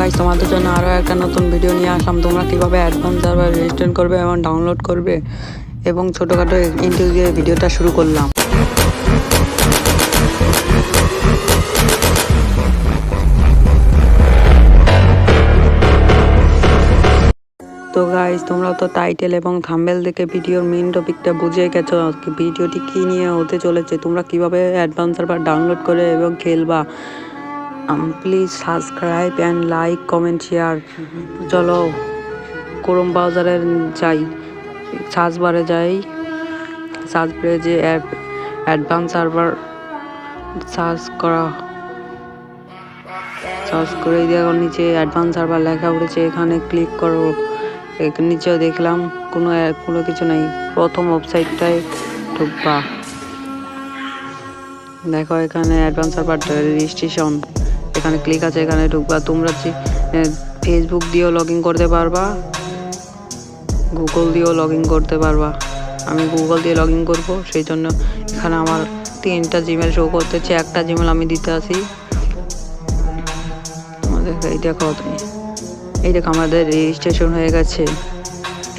Guys, তোমাদের জন্য আরও একটা নতুন ভিডিও নিয়ে আসলাম। তোমরা কীভাবে অ্যাডভান্স সার্ভার রেজিস্টার করবে এবং ডাউনলোড করবে এবং ছোটোখাটো ইন্টারভিউ দিয়ে ভিডিওটা শুরু করলাম। তো গাইস, তোমরা তো টাইটেল এবং থাম্বনেল দেখে ভিডিওর মেইন টপিকটা বুঝে গেছো ভিডিওটি কী নিয়ে হতে চলেছে। তোমরা কীভাবে অ্যাডভান্স সার্ভার ডাউনলোড করে এবং খেলবা। Please subscribe and like, comment, share. চলো ক্রোম ব্রাউজারে যাই, সার্চ বারে যাই, সার্চ বারে যে অ্যাপ অ্যাডভান্স সার্ভার সার্চ করে দেখো নিচে অ্যাডভান্স সার্ভার লেখা উঠেছে, এখানে ক্লিক করো। নিচেও দেখলাম কোনো কিছু নেই। প্রথম ওয়েবসাইটটায় ঢুকবা, দেখো এখানে অ্যাডভান্স সার্ভার রেজিস্ট্রেশন, এখানে ক্লিক আছে, এখানে ঢুকবা। তোমরা ফেসবুক দিয়েও লগ ইন করতে পারবা, গুগল দিয়েও লগ ইন করতে পারবা। আমি গুগল দিয়ে লগ ইন করবো, সেই জন্য এখানে আমার 3টা জিমেল শো করতেছে। একটা জিমেল আমি দিতে আসি। এই দেখো আমাদের রেজিস্ট্রেশন হয়ে গেছে।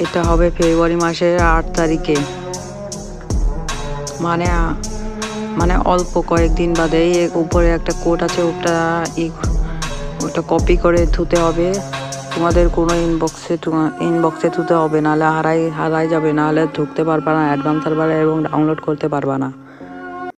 এটা হবে ফেব্রুয়ারি মাসের 8 তারিখে, মানে অল্প কয়েকদিন বাদে। উপরে একটা কোড আছে, ওটা কপি করে ধুতে হবে। তোমাদের কোনো ইনবক্সে ধুতে হবে, নাহলে হারাই যাবে, নাহলে ঢুকতে পারবা না অ্যাডভান্স সার্ভারে এবং ডাউনলোড করতে পারবা না।